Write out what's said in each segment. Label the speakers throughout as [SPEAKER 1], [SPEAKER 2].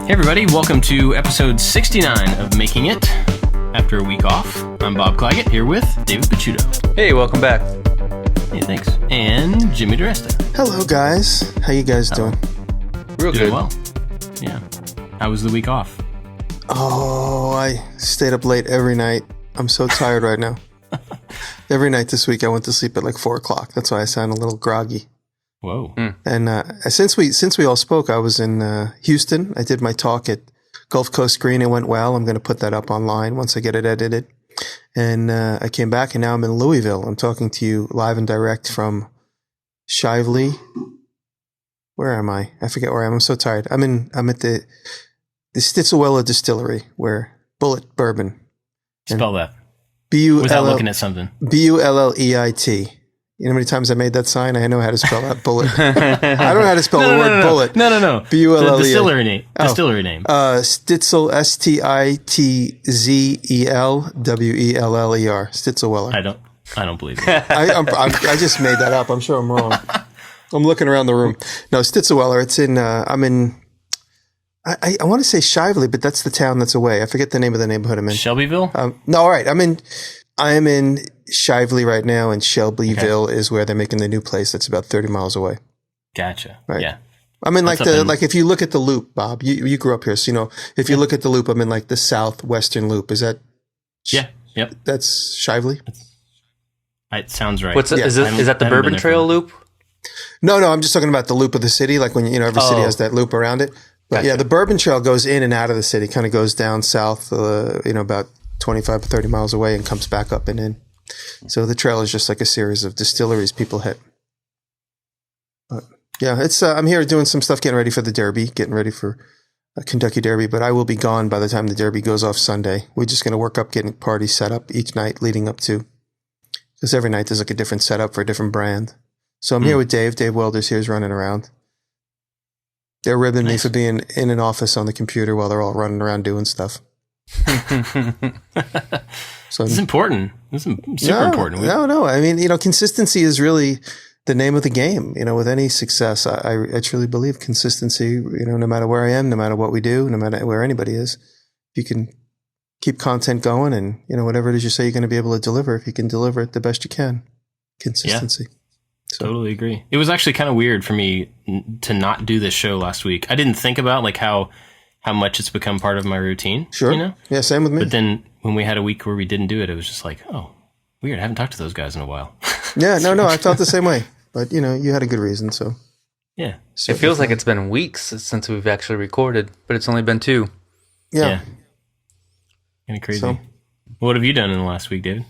[SPEAKER 1] Hey everybody, welcome to episode 69 of Making It. After a week off, I'm Bob Clagett here with David Picciuto.
[SPEAKER 2] Hey, welcome back.
[SPEAKER 1] Hey, thanks. And Jimmy Diresta.
[SPEAKER 3] Hello guys, how you guys doing?
[SPEAKER 2] Real
[SPEAKER 1] Doing
[SPEAKER 2] good.
[SPEAKER 1] well. Yeah. How was the week off?
[SPEAKER 3] Oh, I stayed up late every night. I'm so tired right now. Every night this week I went to sleep at like 4 o'clock. That's why I sound a little groggy.
[SPEAKER 1] Whoa.
[SPEAKER 3] And since we all spoke, I was in Houston. I did my talk at Gulf Coast Green. It went well. I'm going to put that up online once I get it edited. And I came back, and now I'm in Louisville. I'm talking to you live and direct from Shively. Where am I? I forget where I am. I'm so tired. I'm at the Stitzelwella Distillery, where Bullet Bourbon.
[SPEAKER 1] Spell that.
[SPEAKER 3] B-U-L-L-
[SPEAKER 1] Without looking at something.
[SPEAKER 3] Bulleit. You know how many times I made that sign? I know how to spell that bullet. I don't know how to spell the word bullet.
[SPEAKER 1] No.
[SPEAKER 3] B-U-L-L-E-A.
[SPEAKER 1] The distillery name. Distillery name.
[SPEAKER 3] Stitzel, Stitzellwer. Stitzelweller.
[SPEAKER 1] I don't believe it.
[SPEAKER 3] I just made that up. I'm sure I'm wrong. I'm looking around the room. No, Stitzelweller. It's in, I'm in, I want to say Shively, but that's the town that's away. I forget the name of the neighborhood I'm in.
[SPEAKER 1] Shelbyville?
[SPEAKER 3] No, all right. I am in Shively right now, and Shelbyville is where they're making the new place that's about 30 miles away.
[SPEAKER 1] Gotcha.
[SPEAKER 3] Right.
[SPEAKER 1] Yeah.
[SPEAKER 3] I'm in like if you look at the loop, Bob, you grew up here, so you know, if you look at the loop, I'm in like the southwestern loop. Is that?
[SPEAKER 1] Yeah. Yep.
[SPEAKER 3] That's Shively?
[SPEAKER 1] It sounds right.
[SPEAKER 2] Is that the Bourbon Trail loop?
[SPEAKER 3] No, I'm just talking about the loop of the city, like when, every city has that loop around it. But
[SPEAKER 2] Gotcha.
[SPEAKER 3] yeah, the Bourbon Trail goes in and out of the city, kind of goes down south, about 25 to 30 miles away and comes back up and in. So the trail is just like a series of distilleries people hit. But yeah, it's I'm here doing some stuff, getting ready for the Derby, getting ready for a Kentucky Derby, but I will be gone by the time the Derby goes off Sunday. We're just going to work up getting parties set up each night leading up to, because every night there's like a different setup for a different brand. So I'm here with Dave. Dave Welders here is running around. They're ribbing me for being in an office on the computer while they're all running around doing stuff. So
[SPEAKER 1] This is important. This is super important.
[SPEAKER 3] No. I mean, consistency is really the name of the game. With any success, I truly believe consistency, no matter where I am, no matter what we do, no matter where anybody is, you can keep content going and, whatever it is you say you're going to be able to deliver, if you can deliver it the best you can. Consistency.
[SPEAKER 1] Yeah. Totally agree. It was actually kind of weird for me to not do this show last week. I didn't think about how much it's become part of my routine.
[SPEAKER 3] Sure. Yeah, same with me.
[SPEAKER 1] But then when we had a week where we didn't do it, it was just like, oh, weird. I haven't talked to those guys in a while.
[SPEAKER 3] Yeah, no, I felt the same way. But, you had a good reason, so.
[SPEAKER 1] Yeah.
[SPEAKER 2] It feels like it's been weeks since we've actually recorded, but it's only been 2.
[SPEAKER 3] Yeah.
[SPEAKER 1] Kind of crazy.
[SPEAKER 3] So,
[SPEAKER 1] what have you done in the last week, David?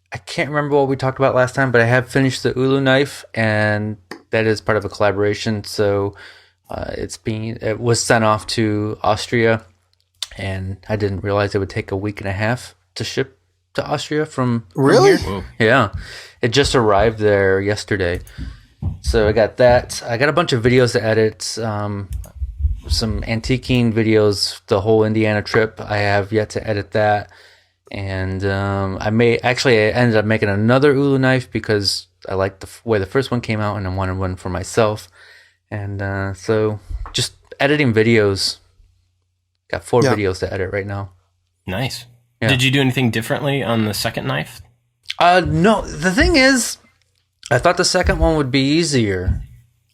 [SPEAKER 2] I can't remember what we talked about last time, but I have finished the Ulu knife, and that is part of a collaboration. So it was sent off to Austria, and I didn't realize it would take a week and a half to ship to Austria from
[SPEAKER 3] really?
[SPEAKER 1] Whoa.
[SPEAKER 2] Yeah, it just arrived there yesterday. So I got that. I got a bunch of videos to edit, some antiquing videos, the whole Indiana trip. I have yet to edit that. And I ended up making another Ulu knife because I liked the way the first one came out and I wanted one for myself. And so just editing videos. Got 4 videos to edit right now.
[SPEAKER 1] Nice.
[SPEAKER 2] Yeah.
[SPEAKER 1] Did you do anything differently on the second knife?
[SPEAKER 2] No. The thing is, I thought the second one would be easier.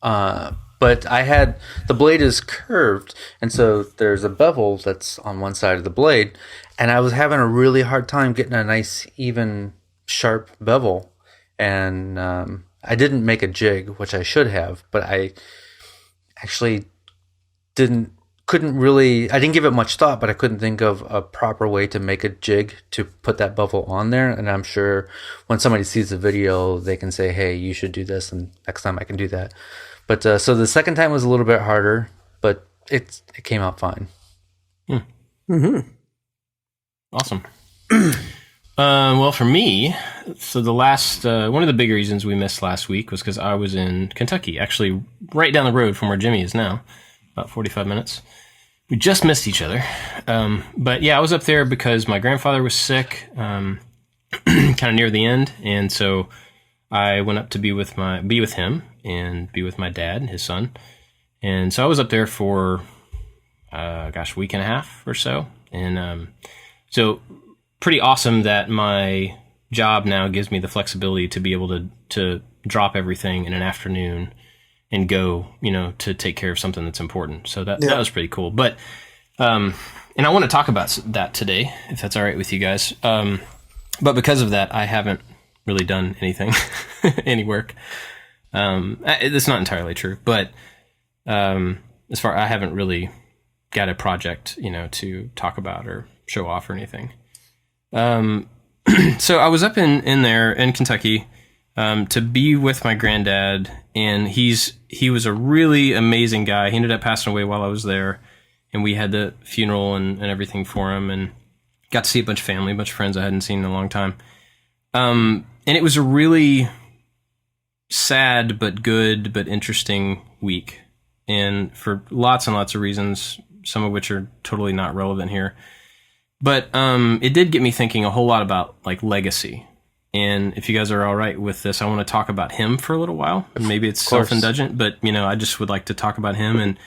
[SPEAKER 2] But the blade is curved, and so there's a bevel that's on one side of the blade, and I was having a really hard time getting a nice, even, sharp bevel. And I didn't make a jig, which I should have, but I actually I didn't give it much thought, but I couldn't think of a proper way to make a jig to put that bevel on there. And I'm sure when somebody sees the video, they can say, hey, you should do this, and next time I can do that. But so the second time was a little bit harder, but it came out fine.
[SPEAKER 3] Mm-hmm.
[SPEAKER 1] Awesome. Well, for me, so the last one of the big reasons we missed last week was because I was in Kentucky, actually right down the road from where Jimmy is now, about 45 minutes. We just missed each other. But yeah, I was up there because my grandfather was sick, kind of near the end, and so I went up to be with him and be with my dad, his son. And so I was up there for, a week and a half or so. And so pretty awesome that my job now gives me the flexibility to be able to drop everything in an afternoon and go, to take care of something that's important. So that was pretty cool. But, and I want to talk about that today, if that's all right with you guys. But because of that, I haven't really done anything, any work. That's not entirely true, but I haven't really got a project, to talk about or show off or anything. So I was up in there in Kentucky to be with my granddad, and he was a really amazing guy. He ended up passing away while I was there, and we had the funeral and everything for him, and got to see a bunch of family, a bunch of friends I hadn't seen in a long time. And it was a really sad but good but interesting week, and for lots and lots of reasons, some of which are totally not relevant here. But it did get me thinking a whole lot about like legacy. And if you guys are all right with this, I want to talk about him for a little while. Maybe it's self-indulgent, but I just would like to talk about him and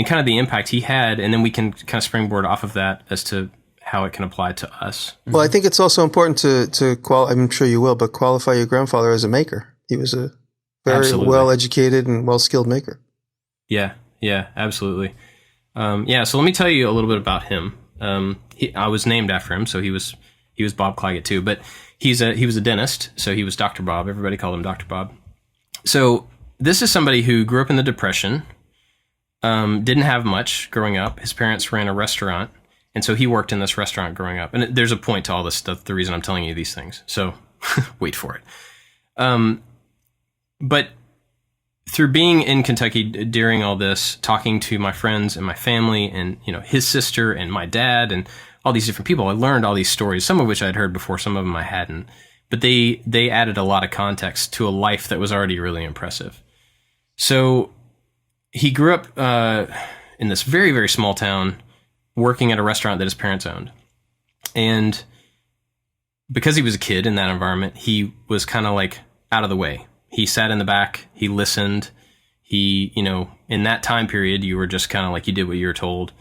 [SPEAKER 1] kind of the impact he had, and then we can kind of springboard off of that as to how it can apply to us.
[SPEAKER 3] Well, I think it's also important to I'm sure you will, but qualify your grandfather as a maker. He was a very well-educated and well-skilled maker.
[SPEAKER 1] Yeah, absolutely. So let me tell you a little bit about him. I was named after him, so he was Bob Clagett too, but he was a dentist, so he was Dr. Bob. Everybody called him Dr. Bob. So this is somebody who grew up in the Depression, didn't have much growing up. His parents ran a restaurant, and so he worked in this restaurant growing up. And there's a point to all this stuff, the reason I'm telling you these things, so wait for it. But through being in Kentucky during all this, talking to my friends and my family and, his sister and my dad and all these different people, I learned all these stories, some of which I'd heard before, some of them I hadn't. But they added a lot of context to a life that was already really impressive. So he grew up in this very, very small town, working at a restaurant that his parents owned. And because he was a kid in that environment, he was kind of like out of the way. He sat in the back, he listened, in that time period, you were just kind of like, you did what you were told.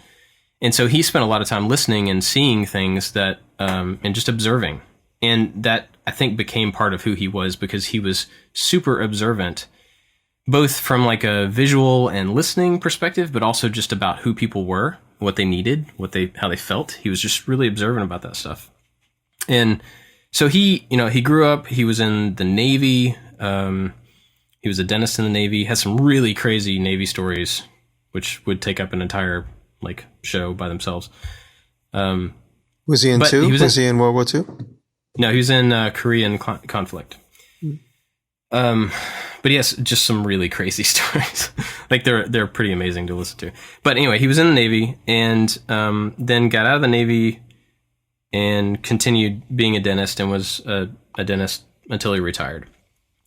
[SPEAKER 1] And so he spent a lot of time listening and seeing things that, and just observing. And that, I think, became part of who he was, because he was super observant, both from like a visual and listening perspective, but also just about who people were, what they needed, how they felt. He was just really observant about that stuff. And so he grew up, he was in the Navy. He was a dentist in the Navy, has some really crazy Navy stories, which would take up an entire show by themselves.
[SPEAKER 3] Was he in two? Was he in World War II?
[SPEAKER 1] No, he was in Korean conflict. But he has just some really crazy stories. They're pretty amazing to listen to. But anyway, he was in the Navy, and then got out of the Navy and continued being a dentist, and was a dentist until he retired.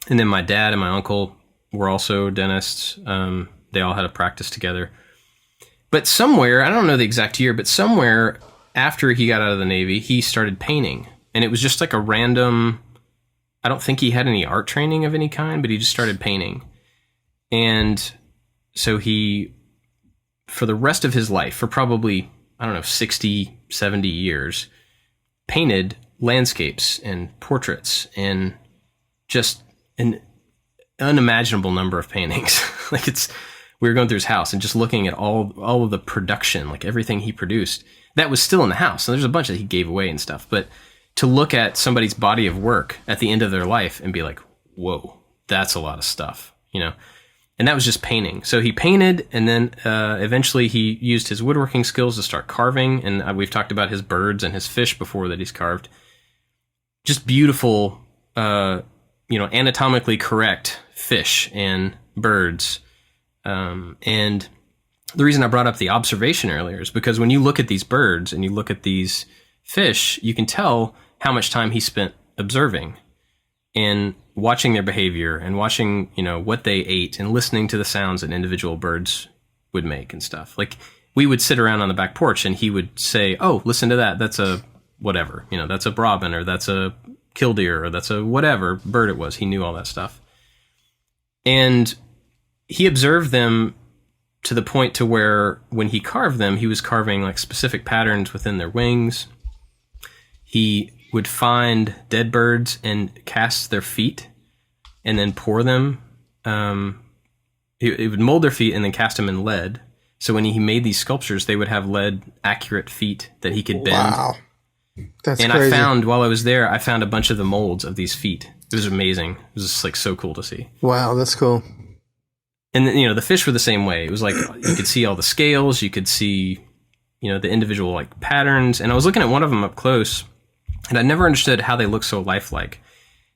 [SPEAKER 1] And then my dad and my uncle were also dentists. They all had a practice together. But somewhere, I don't know the exact year, but somewhere after he got out of the Navy, he started painting. And it was just like a random, I don't think he had any art training of any kind, but he just started painting. And so he, for the rest of his life, for probably, 60, 70 years, painted landscapes and portraits and just an unimaginable number of paintings. We were going through his house and just looking at all of the production, everything he produced that was still in the house. And there's a bunch that he gave away and stuff, but to look at somebody's body of work at the end of their life and be like, whoa, that's a lot of stuff, and that was just painting. So he painted, and then eventually he used his woodworking skills to start carving. And we've talked about his birds and his fish before that he's carved. Just beautiful, anatomically correct fish and birds. And the reason I brought up the observation earlier is because when you look at these birds and you look at these fish, you can tell how much time he spent observing and watching their behavior and watching, what they ate and listening to the sounds that individual birds would make and stuff. We would sit around on the back porch and he would say, oh, listen to that. That's a whatever, that's a robin, or that's a killdeer, or that's a whatever bird it was. He knew all that stuff. And he observed them to the point to where when he carved them, he was carving like specific patterns within their wings. He would find dead birds and cast their feet and then pour them. He would mold their feet and then cast them in lead. So when he made these sculptures, they would have lead accurate feet that he could bend. Wow.
[SPEAKER 3] That's
[SPEAKER 1] and
[SPEAKER 3] crazy.
[SPEAKER 1] I found, while I was there, I found a bunch of the molds of these feet. It was amazing. It was just like so cool to see.
[SPEAKER 3] Wow, that's cool.
[SPEAKER 1] And the fish were the same way. It was like you could see all the scales, you could see, the individual like patterns. And I was looking at one of them up close, and I never understood how they look so lifelike.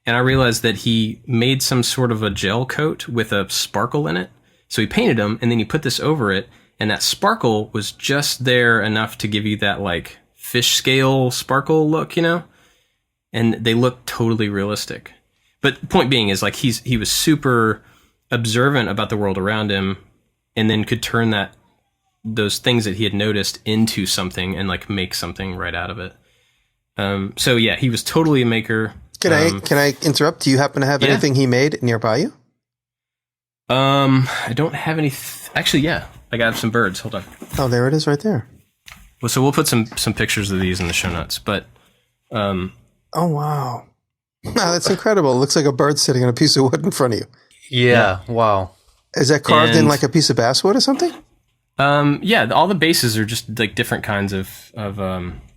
[SPEAKER 1] And I realized that he made some sort of a gel coat with a sparkle in it. So he painted them, and then he put this over it, and that sparkle was just there enough to give you that like fish scale sparkle look, and they look totally realistic. But the point being is like he was super observant about the world around him, and then could turn those things that he had noticed into something and like make something right out of it. So yeah, he was totally a maker.
[SPEAKER 3] Can I interrupt? Do you happen to have anything he made nearby you?
[SPEAKER 1] I don't have any. Actually, yeah, I got some birds. Hold on.
[SPEAKER 3] Oh, there it is, right there.
[SPEAKER 1] Well, so we'll put some pictures of these in the show notes. But
[SPEAKER 3] oh wow, that's incredible! It looks like a bird sitting on a piece of wood in front of you.
[SPEAKER 2] Yeah. Wow.
[SPEAKER 3] Is that carved in like a piece of basswood or something?
[SPEAKER 1] Yeah, all the bases are just like different kinds of.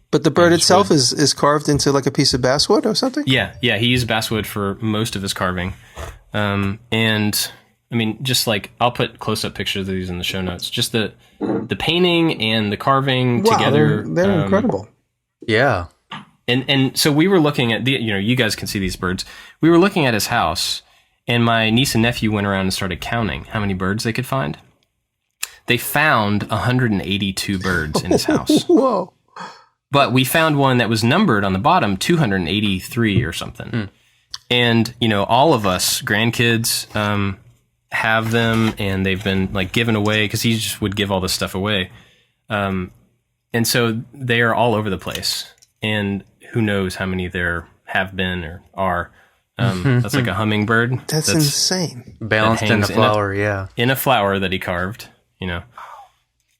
[SPEAKER 3] But the bird itself is carved into like a piece of basswood or something?
[SPEAKER 1] Yeah, he used basswood for most of his carving. And I mean, just like, I'll put close-up pictures of these in the show notes. Just the painting and the carving together.
[SPEAKER 3] They're incredible.
[SPEAKER 2] Yeah.
[SPEAKER 1] And so we were looking at, you guys can see these birds. We were looking at his house, and my niece and nephew went around and started counting how many birds they could find. They found 182 birds in his house.
[SPEAKER 3] Whoa.
[SPEAKER 1] But we found one that was numbered on the bottom, 283 or something. And, all of us grandkids have them, and they've been like given away because he just would give all this stuff away. And so they are all over the place. And who knows how many there have been or are. That's like a hummingbird.
[SPEAKER 3] That's insane.
[SPEAKER 2] Balanced in a flower, yeah.
[SPEAKER 1] In a flower that he carved,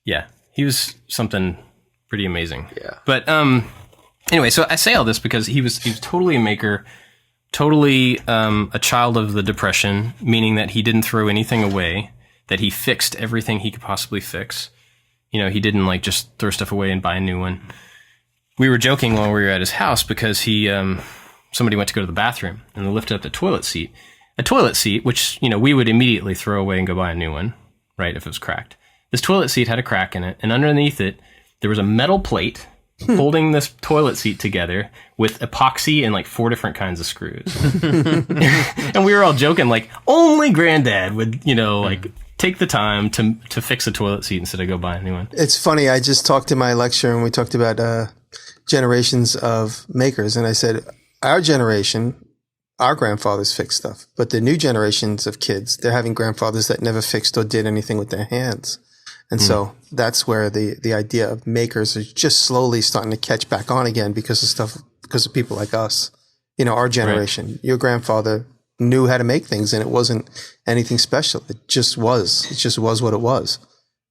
[SPEAKER 1] Yeah, he was something pretty amazing.
[SPEAKER 2] Yeah.
[SPEAKER 1] But anyway, so I say all this because he was totally a maker, totally a child of the Depression, meaning that he didn't throw anything away, that he fixed everything he could possibly fix. He didn't like just throw stuff away and buy a new one. We were joking while we were at his house because somebody went to go to the bathroom and they lifted up the toilet seat. A toilet seat, which, we would immediately throw away and go buy a new one, right, if it was cracked. This toilet seat had a crack in it, and underneath it, there was a metal plate holding this toilet seat together with epoxy and like 4 different kinds of screws. And we were all joking, like, only Granddad would, like take the time to fix a toilet seat instead of go buy a new one.
[SPEAKER 3] It's funny. I just talked to my lecturer, and we talked about generations of makers. And I said, our generation, our grandfathers fixed stuff, but the new generations of kids, they're having grandfathers that never fixed or did anything with their hands. And so that's where the idea of makers is just slowly starting to catch back on again because of people like us, our generation. Right. Your grandfather knew how to make things, and it wasn't anything special. It just was what it was.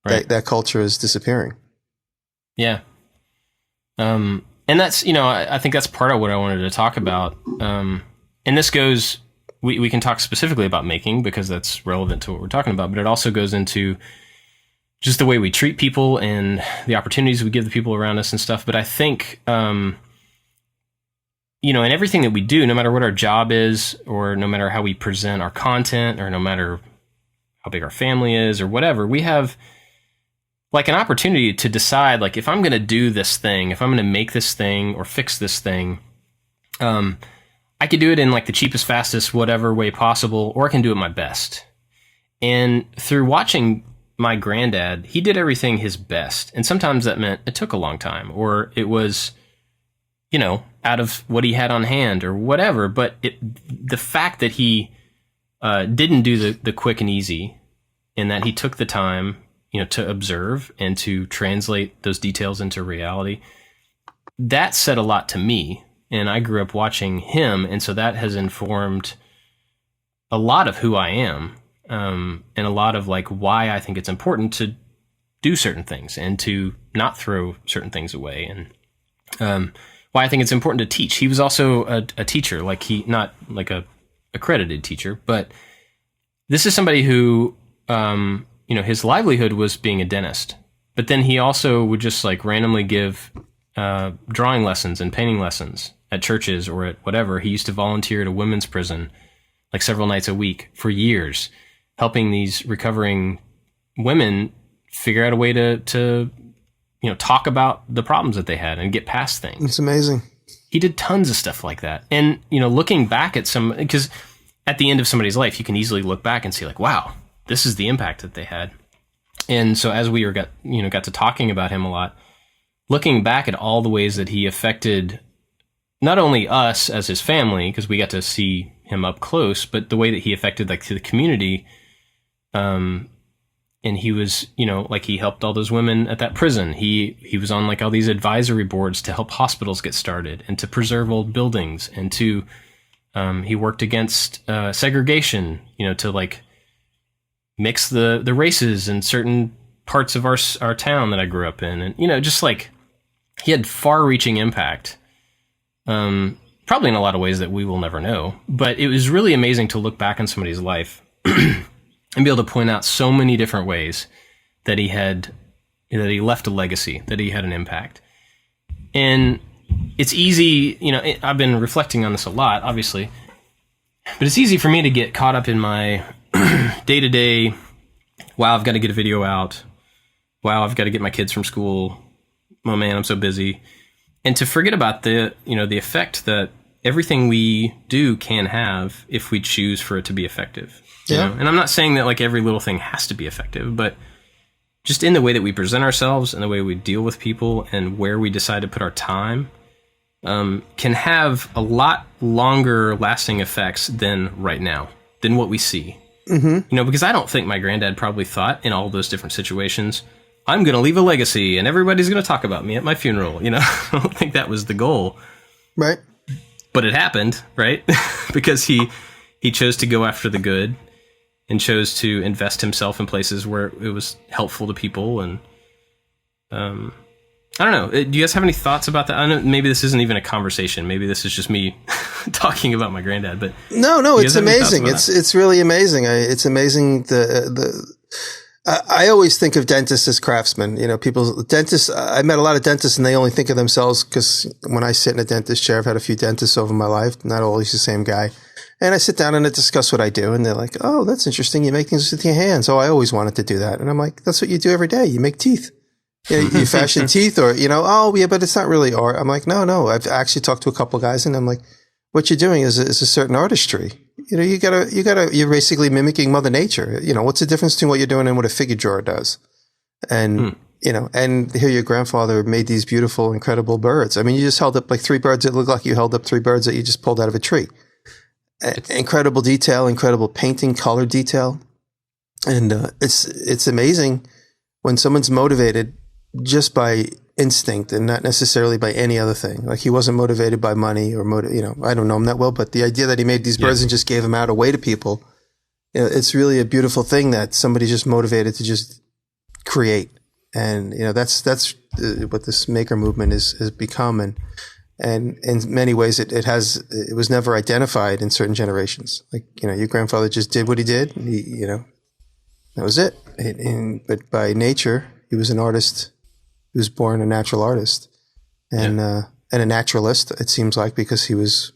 [SPEAKER 3] Right. That culture is disappearing.
[SPEAKER 1] Yeah. And that's, I think that's part of what I wanted to talk about. And this goes, we can talk specifically about making because that's relevant to what we're talking about, but it also goes into just the way we treat people and the opportunities we give the people around us and stuff. But I think, in everything that we do, no matter what our job is, or no matter how we present our content, or no matter how big our family is, or whatever, we have like an opportunity to decide, like, if I'm going to do this thing, if I'm going to make this thing or fix this thing, I could do it in like the cheapest, fastest, whatever way possible, or I can do it my best. And through watching my granddad, he did everything his best. And sometimes that meant it took a long time, or it was, out of what he had on hand or whatever. But the fact that he didn't do the quick and easy, and that he took the time, to observe and to translate those details into reality, that said a lot to me. And I grew up watching him. And so that has informed a lot of who I am. and a lot of like why I think it's important to do certain things and to not throw certain things away, and why I think it's important to teach. He was also a teacher, like not like a accredited teacher, but this is somebody who, his livelihood was being a dentist, but then he also would just like randomly give drawing lessons and painting lessons at churches or at whatever. He used to volunteer at a women's prison like several nights a week for years, helping these recovering women figure out a way to talk about the problems that they had and get past things.
[SPEAKER 3] It's amazing.
[SPEAKER 1] He did tons of stuff like that. And, looking back at because at the end of somebody's life, you can easily look back and see like, wow, this is the impact that they had. And so as we got to talking about him a lot, looking back at all the ways that he affected not only us as his family, because we got to see him up close, but the way that he affected like to the community. And he was, like he helped all those women at that prison. He was on like all these advisory boards to help hospitals get started and to preserve old buildings, and to he worked against segregation, to like mix the races in certain parts of our town that I grew up in, and just like he had far-reaching impact. Probably in a lot of ways that we will never know, but it was really amazing to look back on somebody's life and be able to point out so many different ways that he left a legacy, that he had an impact. And it's easy, I've been reflecting on this a lot, obviously, but it's easy for me to get caught up in my day-to-day, wow, I've got to get a video out. Wow, I've got to get my kids from school. Oh man, I'm so busy. And to forget about the effect that everything we do can have if we choose for it to be effective.
[SPEAKER 3] Yeah.
[SPEAKER 1] And I'm not saying that like every little thing has to be effective, but just in the way that we present ourselves and the way we deal with people and where we decide to put our time, can have a lot longer lasting effects than right now, than what we see. Mm-hmm. Because I don't think my granddad probably thought in all those different situations, I'm going to leave a legacy and everybody's going to talk about me at my funeral. I don't think that was the goal.
[SPEAKER 3] Right.
[SPEAKER 1] But it happened, right? Because he chose to go after the good and chose to invest himself in places where it was helpful to people. And I don't know. Do you guys have any thoughts about that? I know maybe this isn't even a conversation. Maybe this is just me talking about my granddad. But
[SPEAKER 3] no, it's amazing. It's really amazing. It's amazing. I always think of dentists as craftsmen. Dentists. I met a lot of dentists, and they only think of themselves because when I sit in a dentist chair, I've had a few dentists over my life. Not always the same guy. And I sit down and I discuss what I do, and they're like, "Oh, that's interesting. You make things with your hands. Oh, I always wanted to do that." And I'm like, "That's what you do every day. You make teeth. You fashion teeth, or oh yeah, but it's not really art." I'm like, "No. I've actually talked to a couple of guys, and I'm like, what you're doing is a certain artistry. You're basically mimicking Mother Nature. What's the difference between what you're doing and what a figure drawer does? And and here your grandfather made these beautiful, incredible birds. I mean, you just held up like 3 birds. It looked like you held up 3 birds that you just pulled out of a tree." Incredible detail, incredible painting, color detail. And it's amazing when someone's motivated just by instinct and not necessarily by any other thing. Like he wasn't motivated by money or I don't know him that well, but the idea that he made these birds and just gave them out away to people, it's really a beautiful thing that somebody's just motivated to just create. And that's what this maker movement has become. And in many ways, it was never identified in certain generations. Like, your grandfather just did what he did. And that was it. But by nature, he was an artist. He was born a natural artist and a naturalist, it seems like, because he was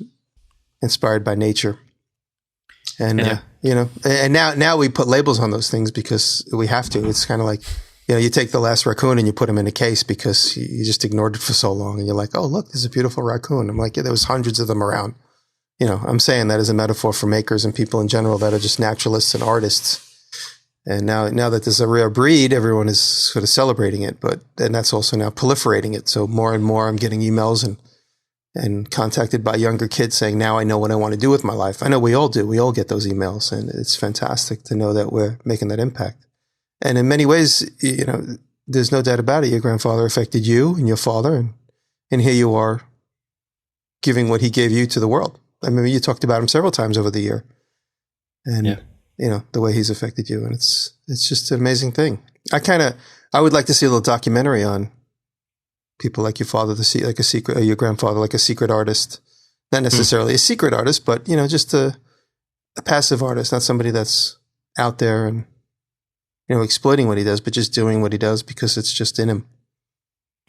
[SPEAKER 3] inspired by nature. And, and now we put labels on those things because we have to. It's kind of like, you take the last raccoon and you put him in a case because you just ignored it for so long. And you're like, oh, look, there's a beautiful raccoon. I'm like, yeah, there was hundreds of them around. I'm saying that as a metaphor for makers and people in general that are just naturalists and artists. And now that there's a rare breed, everyone is sort of celebrating it, and that's also now proliferating it. So more and more I'm getting emails and contacted by younger kids saying, now I know what I want to do with my life. I know we all do. We all get those emails, and it's fantastic to know that we're making that impact. And in many ways, there's no doubt about it. Your grandfather affected you and your father, and here you are giving what he gave you to the world. I mean, you talked about him several times over the year. And the way he's affected you. And it's just an amazing thing. I would like to see a little documentary on people like your father, like a secret, or your grandfather, like a secret artist, not necessarily a secret artist, but, just a passive artist, not somebody that's out there and, exploiting what he does, but just doing what he does because it's just in him.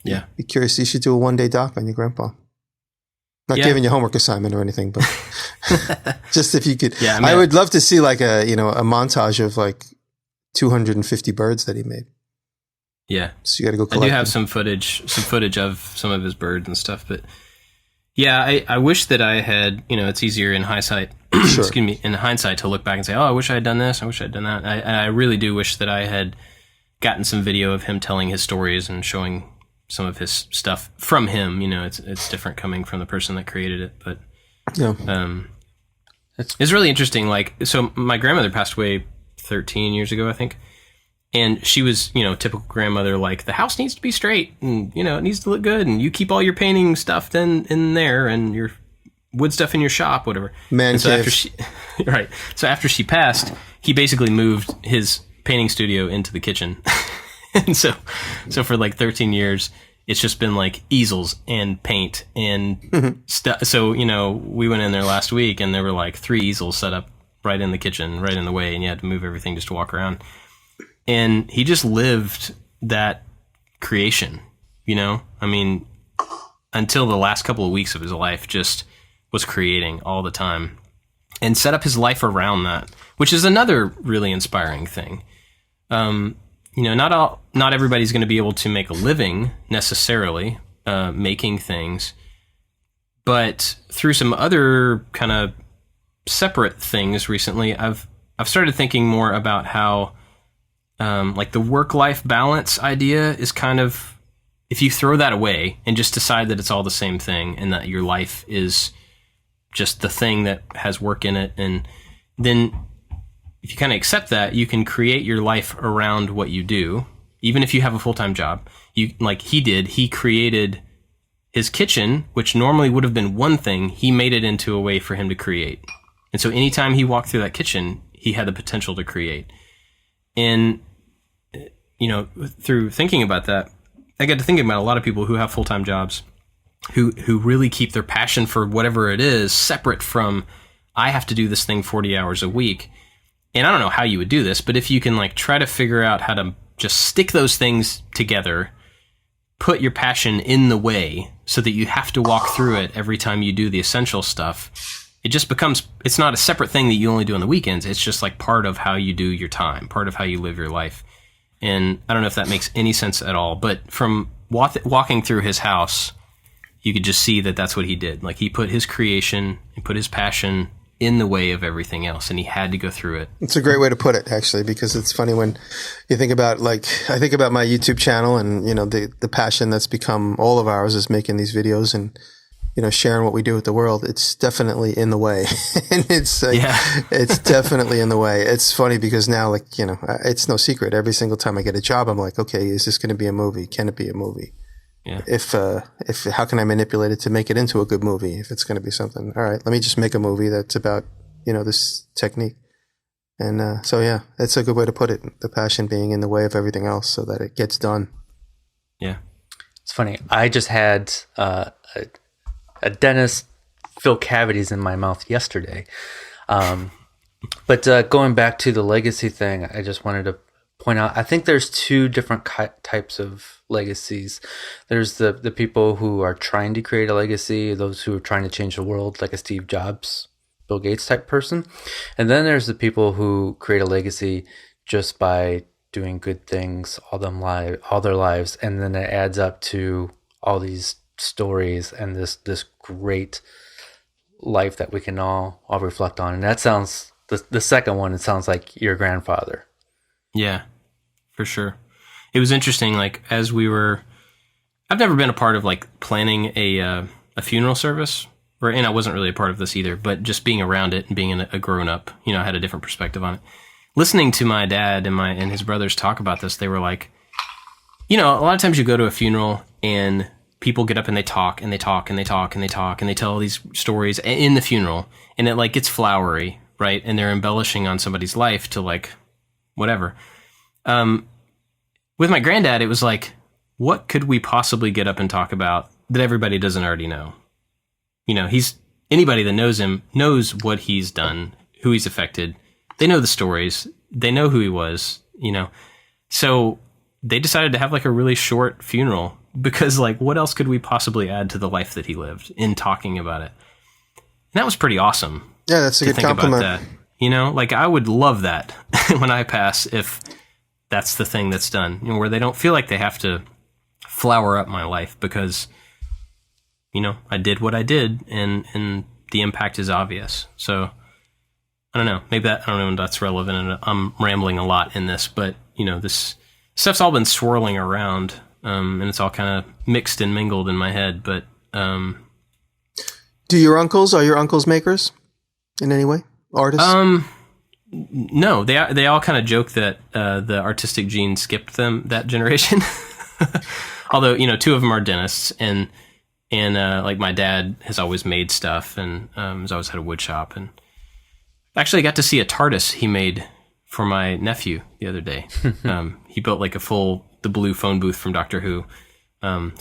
[SPEAKER 1] Yeah.
[SPEAKER 3] Be curious. You should do a one-day doc on your grandpa. Not giving you homework assignment or anything, but just if you could. Yeah, I would love to see like a montage of like 250 birds that he made.
[SPEAKER 1] Yeah.
[SPEAKER 3] So you got to go collect
[SPEAKER 1] I do have
[SPEAKER 3] them.
[SPEAKER 1] some footage of some of his birds and stuff, but yeah, I wish that I had, it's easier in hindsight,
[SPEAKER 3] Sure.
[SPEAKER 1] excuse me, in hindsight to look back and say, oh, I wish I had done this. I wish I had done that. I really do wish that I had gotten some video of him telling his stories and showing some of his stuff from him. It's different coming from the person that created it, but
[SPEAKER 3] Yeah.
[SPEAKER 1] it's really interesting. Like, so my grandmother passed away 13 years ago, I think. And she was, typical grandmother, like, the house needs to be straight and, it needs to look good. And you keep all your painting stuff in there and your wood stuff in your shop, whatever.
[SPEAKER 3] Man
[SPEAKER 1] and so
[SPEAKER 3] cave.
[SPEAKER 1] after she, right. So after she passed, he basically moved his painting studio into the kitchen. And so for like 13 years, it's just been like easels and paint and stuff. So, we went in there last week and there were like 3 easels set up right in the kitchen, right in the way. And you had to move everything just to walk around. And he just lived that creation, until the last couple of weeks of his life, just was creating all the time and set up his life around that, which is another really inspiring thing. Not everybody's going to be able to make a living necessarily, making things, but through some other kind of separate things recently, I've started thinking more about how, like the work-life balance idea is kind of, if you throw that away and just decide that it's all the same thing and that your life is just the thing that has work in it, and then if you kind of accept that, you can create your life around what you do, even if you have a full-time job. Like he did, he created his kitchen, which normally would have been one thing, he made it into a way for him to create. And so anytime he walked through that kitchen, he had the potential to create. And through thinking about that, I got to thinking about a lot of people who have full-time jobs who really keep their passion for whatever it is separate from, I have to do this thing 40 hours a week. And I don't know how you would do this, but if you can like try to figure out how to just stick those things together, put your passion in the way so that you have to walk through it every time you do the essential stuff, it just becomes, it's not a separate thing that you only do on the weekends. It's just like part of how you do your time, part of how you live your life. And I don't know if that makes any sense at all, but from walking through his house, you could just see that that's what he did. Like he put his creation and put his passion in the way of everything else, and he had to go through it.
[SPEAKER 3] It's a great way to put it, actually, because it's funny when you think about, like, I think about my YouTube channel and, the passion that's become all of ours is making these videos and, sharing what we do with the world. It's definitely in the way. And it's like, it's definitely in the way. It's funny because now, like, it's no secret. Every single time I get a job, I'm like, okay, is this going to be a movie? Can it be a movie?
[SPEAKER 1] Yeah.
[SPEAKER 3] If how can I manipulate it to make it into a good movie? If it's going to be something, all right, let me just make a movie that's about, this technique. And so, yeah, that's a good way to put it. The passion being in the way of everything else so that it gets done.
[SPEAKER 1] Yeah.
[SPEAKER 2] It's funny. I just had a dentist fill cavities in my mouth yesterday. But going back to the legacy thing, I just wanted to point out, I think there's 2 different types of legacies. There's the people who are trying to create a legacy, those who are trying to change the world, like a Steve Jobs, Bill Gates type person. And then there's the people who create a legacy just by doing good things all their lives. And then it adds up to all these stories and this great life that we can all reflect on. And that sounds, the second one, it sounds like your grandfather.
[SPEAKER 1] Yeah, for sure. It was interesting, like, as we were, I've never been a part of, like, planning a funeral service, and I wasn't really a part of this either, but just being around it and being a grown-up, I had a different perspective on it. Listening to my dad and his brothers talk about this, they were like, a lot of times you go to a funeral and people get up and they talk and they talk and they talk and they talk and they tell all these stories in the funeral, and it, like, gets flowery, right? And they're embellishing on somebody's life to like whatever. With my granddad, it was like, what could we possibly get up and talk about that everybody doesn't already know? You know, anybody that knows him knows what he's done, who he's affected. They know the stories. They know who he was, you know. So they decided to have like a really short funeral because like, what else could we possibly add to the life that he lived in talking about it? And that was pretty awesome.
[SPEAKER 3] Yeah, that's a good compliment.
[SPEAKER 1] About that. You know, like I would love that when I pass, if that's the thing that's done, you know, where they don't feel like they have to flower up my life because, you know, I did what I did and the impact is obvious. So I don't know, maybe I don't know if that's relevant, and I'm rambling a lot in this, but you know, this stuff's all been swirling around, and it's all kind of mixed and mingled in my head, but, are
[SPEAKER 3] your uncles makers in any way? Artists?
[SPEAKER 1] No, they all kind of joke that the artistic gene skipped them, that generation. Although, you know, two of them are dentists, and like my dad has always made stuff and has always had a wood shop. And actually, I got to see a TARDIS he made for my nephew the other day. He built like the blue phone booth from Doctor Who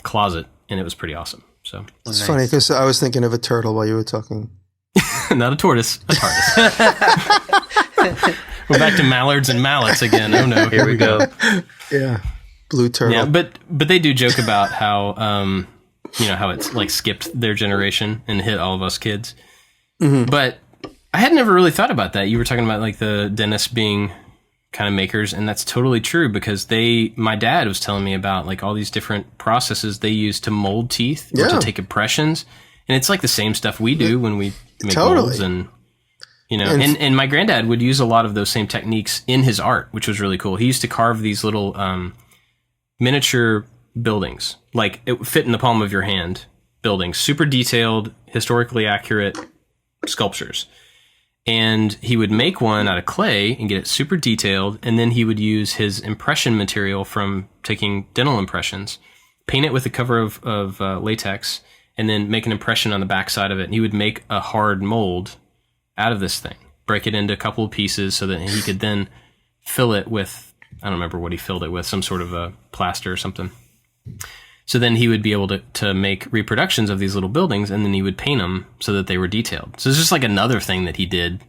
[SPEAKER 1] closet, and it was pretty awesome. So
[SPEAKER 3] it's funny because I was thinking of a turtle while you were talking.
[SPEAKER 1] Not a tortoise, a TARDIS. We're back to mallards and mallets again. Oh no, here we go.
[SPEAKER 3] Yeah, blue turtle.
[SPEAKER 1] Yeah, but they do joke about how you know, how it's like skipped their generation and hit all of us kids. Mm-hmm. But I had never really thought about that. You were talking about like the dentists being kind of makers, and that's totally true because my dad was telling me about like all these different processes they use to mold teeth or to take impressions, and it's like the same stuff we do when we make molds, and you know, and my granddad would use a lot of those same techniques in his art, which was really cool. He used to carve these little miniature buildings, like it would fit in the palm of your hand buildings, super detailed, historically accurate sculptures. And he would make one out of clay and get it super detailed, and then he would use his impression material from taking dental impressions, paint it with a cover of latex, and then make an impression on the backside of it. And he would make a hard mold out of this thing, break it into a couple of pieces so that he could then fill it with, I don't remember what he filled it with, some sort of a plaster or something. So then he would be able to make reproductions of these little buildings, and then he would paint them so that they were detailed. So it's just like another thing that he did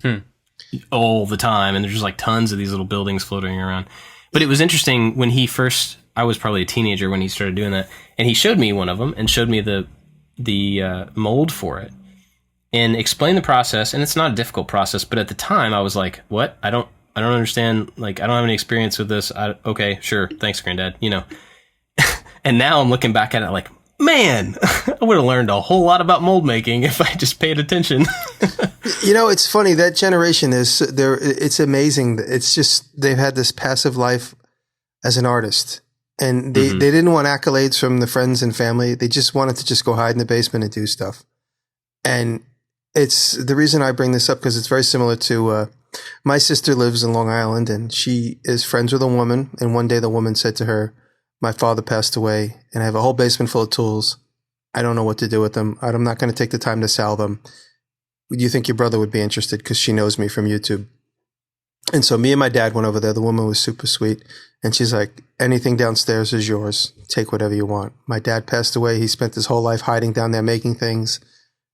[SPEAKER 1] all the time. And there's just like tons of these little buildings floating around. But it was interesting when I was probably a teenager when he started doing that. And he showed me one of them and showed me the mold for it and explained the process. And it's not a difficult process, but at the time I was like, what? I don't understand. Like, I don't have any experience with this. Okay, sure. Thanks, Granddad. You know. And now I'm looking back at it like, man, I would have learned a whole lot about mold making if I just paid attention.
[SPEAKER 3] You know, it's funny. That generation it's amazing. It's just, they've had this passive life as an artist, and they didn't want accolades from the friends and family. They just wanted to just go hide in the basement and do stuff. And it's the reason I bring this up, because it's very similar to, my sister lives in Long Island, and she is friends with a woman. And one day the woman said to her, my father passed away, and I have a whole basement full of tools. I don't know what to do with them. I'm not going to take the time to sell them. Do you think your brother would be interested? Because she knows me from YouTube. And so me and my dad went over there. The woman was super sweet. And she's like, anything downstairs is yours. Take whatever you want. My dad passed away. He spent his whole life hiding down there making things.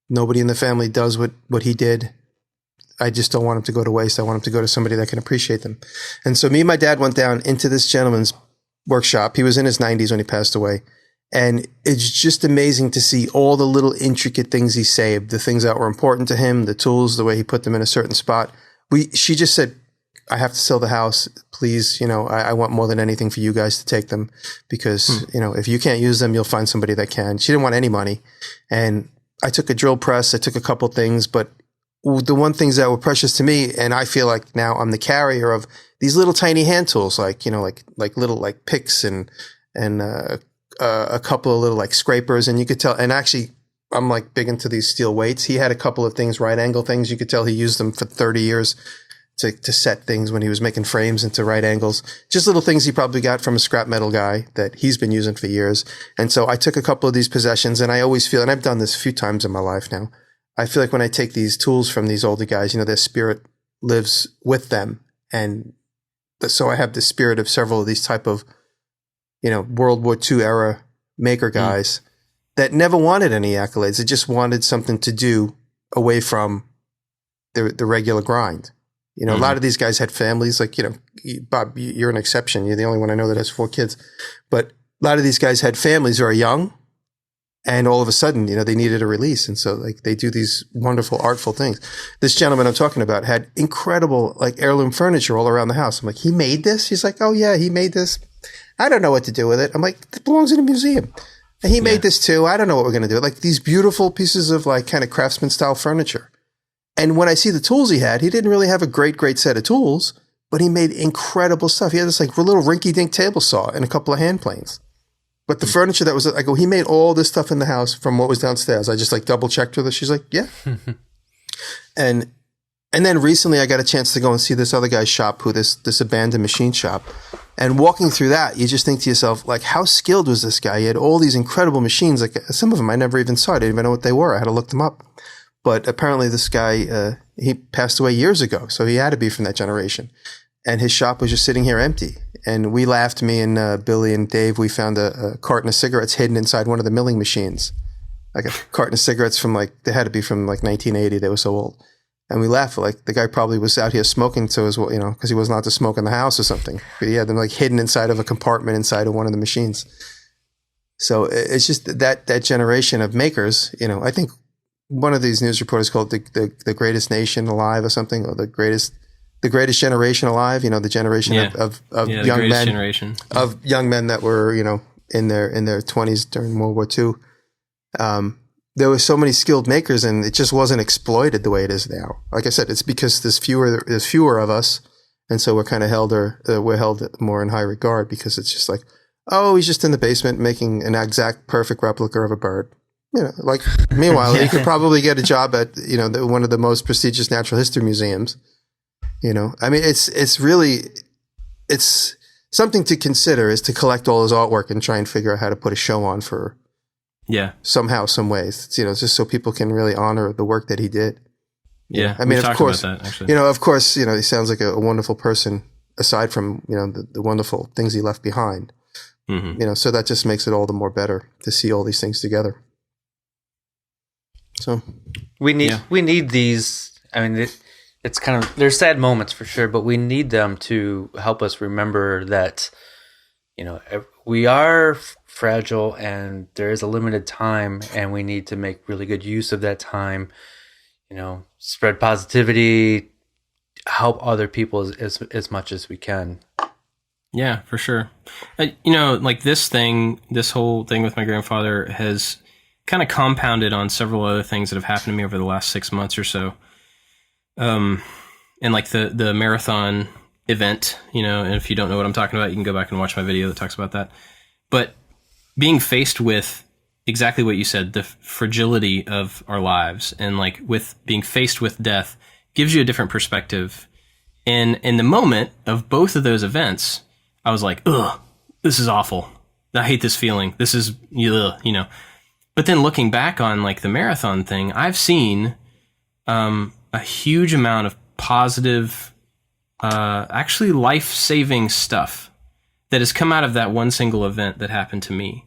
[SPEAKER 3] Nobody in the family does what he did. I just don't want him to go to waste. I want him to go to somebody that can appreciate them. And so me and my dad went down into this gentleman's workshop. He was in his 90s when he passed away. And it's just amazing to see all the little intricate things he saved, the things that were important to him, the tools, the way he put them in a certain spot. She just said, I have to sell the house. Please, you know, I want more than anything for you guys to take them, because, you know, if you can't use them, you'll find somebody that can. She didn't want any money. And I took a drill press. I took a couple things, but the one things that were precious to me, and I feel like now I'm the carrier of these little tiny hand tools, like, you know, like little like picks and a couple of little like scrapers, and you could tell. And actually, I'm like big into these steel weights. He had a couple of things, right angle things. You could tell he used them for 30 years to set things when he was making frames into right angles. Just little things he probably got from a scrap metal guy that he's been using for years. And so I took a couple of these possessions, and I always feel, and I've done this a few times in my life now, I feel like when I take these tools from these older guys, you know, their spirit lives with them. And so I have the spirit of several of these type of, World War II era maker guys that never wanted any accolades. They just wanted something to do away from the regular grind. A lot of these guys had families. Like, Bob, you're an exception. You're the only one I know that has 4 kids. But a lot of these guys had families very young, and all of a sudden, they needed a release. And so, like, they do these wonderful, artful things. This gentleman I'm talking about had incredible, like, heirloom furniture all around the house. I'm like, he made this? He's like, oh, yeah, he made this. I don't know what to do with it. I'm like, it belongs in a museum. And he made this too. I don't know what we're going to do. Like, these beautiful pieces of, like, kind of craftsman style furniture. And when I see the tools he didn't really have a great set of tools, but he made incredible stuff. He had this, like, little rinky-dink table saw and a couple of hand planes. But the furniture that was, I go, he made all this stuff in the house from what was downstairs. I just, like, double checked with her. She's like, yeah. And then recently I got a chance to go and see this other guy's shop, this abandoned machine shop. And walking through that, you just think to yourself, like, how skilled was this guy? He had all these incredible machines. Like, some of them I never even saw. I didn't even know what they were. I had to look them up. But apparently this guy, he passed away years ago. So he had to be from that generation. And his shop was just sitting here empty. And we laughed, me and Billy and Dave, we found a carton of cigarettes hidden inside one of the milling machines. Like a carton of cigarettes they had to be from like 1980. They were so old. And we laughed, like the guy probably was out here smoking so as well, because he wasn't allowed to smoke in the house or something. But he had them like hidden inside of a compartment inside of one of the machines. So it's just that generation of makers, I think one of these news reporters called the greatest nation alive or something, or the greatest generation alive, the generation of young men, of young men that were, in their 20s during World War II. There were so many skilled makers, and it just wasn't exploited the way it is now. Like I said, it's because there's fewer of us, and so we're kind of we're held more in high regard, because it's just like, oh, he's just in the basement making an exact perfect replica of a bird. Like, meanwhile, he could probably get a job at, one of the most prestigious natural history museums. I mean, it's really something to consider, is to collect all his artwork and try and figure out how to put a show on for somehow, some ways, just so people can really honor the work that he did.
[SPEAKER 1] Yeah.
[SPEAKER 3] I mean, of course,
[SPEAKER 1] about that, actually.
[SPEAKER 3] Of course, he sounds like a wonderful person, aside from, the wonderful things he left behind. Mm-hmm. So that just makes it all the more better to see all these things together. So
[SPEAKER 2] we need these. I mean, it's kind of, there's sad moments for sure, but we need them to help us remember that, we are fragile, and there is a limited time, and we need to make really good use of that time. Spread positivity, help other people as much as we can.
[SPEAKER 1] Yeah, for sure. Like this whole thing with my grandfather has kind of compounded on several other things that have happened to me over the last 6 months or so. And like the marathon event, and if you don't know what I'm talking about, you can go back and watch my video that talks about that. But being faced with exactly what you said, the fragility of our lives, and like with being faced with death, gives you a different perspective. And in the moment of both of those events, I was like, ugh, this is awful. I hate this feeling. This is, ugh, But then looking back on like the marathon thing, I've seen a huge amount of positive, actually life-saving stuff that has come out of that one single event that happened to me.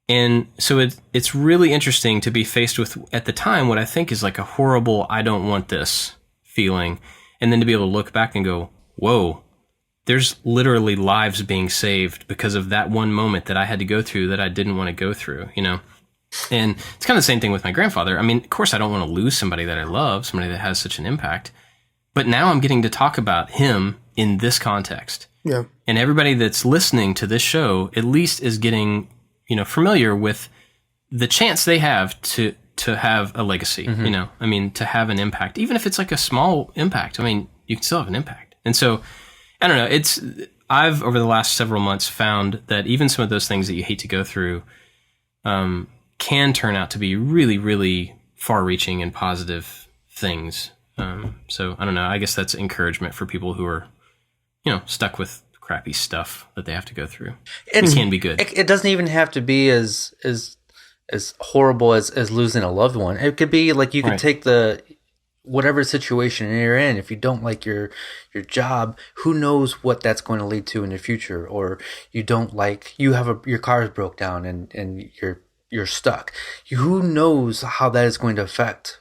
[SPEAKER 1] And so it's really interesting to be faced with, at the time, what I think is like a horrible, I don't want this feeling. And then to be able to look back and go, whoa, there's literally lives being saved because of that one moment that I had to go through that I didn't want to go through, And it's kind of the same thing with my grandfather. I mean, of course, I don't want to lose somebody that I love, somebody that has such an impact. But now I'm getting to talk about him in this context.
[SPEAKER 3] Yeah.
[SPEAKER 1] And everybody that's listening to this show at least is getting, familiar with the chance they have to have a legacy,
[SPEAKER 2] Mm-hmm.
[SPEAKER 1] I mean, to have an impact, even if it's like a small impact. I mean, you can still have an impact. And so, I don't know, I've over the last several months found that even some of those things that you hate to go through, can turn out to be really, really far-reaching and positive things. So I don't know. I guess that's encouragement for people who are, stuck with crappy stuff that they have to go through. It can be good.
[SPEAKER 2] It doesn't even have to be as horrible as losing a loved one. It could be like you could take whatever situation you're in, if you don't like your job, who knows what that's going to lead to in the future? Or you don't like, your car is broke down and you're stuck. Who knows how that is going to affect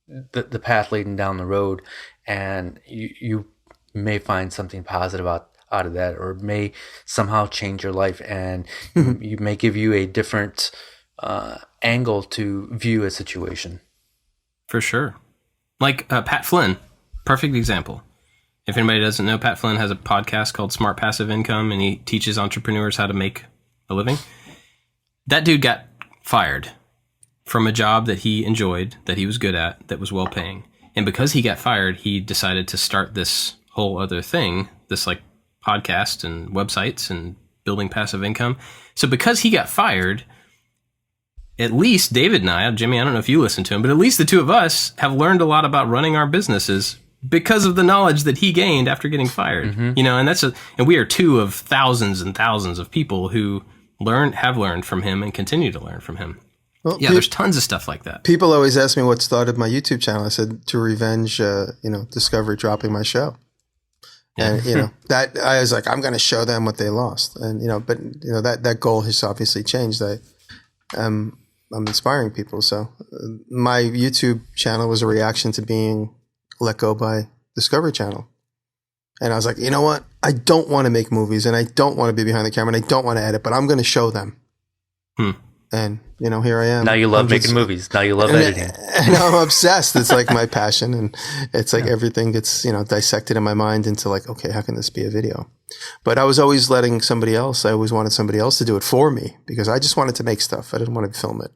[SPEAKER 2] the path leading down the road? And you may find something positive out of that, or may somehow change your life, and you may give you a different angle to view a situation.
[SPEAKER 1] For sure. Like Pat Flynn, perfect example. If anybody doesn't know, Pat Flynn has a podcast called Smart Passive Income, and he teaches entrepreneurs how to make a living. That dude got fired from a job that he enjoyed, that he was good at, that was well paying. And because he got fired, he decided to start this whole other thing, this like podcast and websites and building passive income. So because he got fired, at least David and I, Jimmy, I don't know if you listen to him, but at least the two of us have learned a lot about running our businesses because of the knowledge that he gained after getting fired. You know, and and we are two of thousands and thousands of people who have learned from him and continue to learn from him. Well, there's tons of stuff like that.
[SPEAKER 3] People always ask me what started my YouTube channel. I said to revenge, Discovery dropping my show. And, that I was like, I'm going to show them what they lost. And, that goal has obviously changed. I'm inspiring people. So my YouTube channel was a reaction to being let go by Discovery Channel. And I was like, you know what? I don't want to make movies, and I don't want to be behind the camera, and I don't want to edit, but I'm going to show them. And, here I am.
[SPEAKER 2] Now you love making movies. Now you love editing.
[SPEAKER 3] And I'm obsessed. It's like my passion. And it's like everything gets, dissected in my mind into like, okay, how can this be a video? But I was always I always wanted somebody else to do it for me, because I just wanted to make stuff. I didn't want to film it.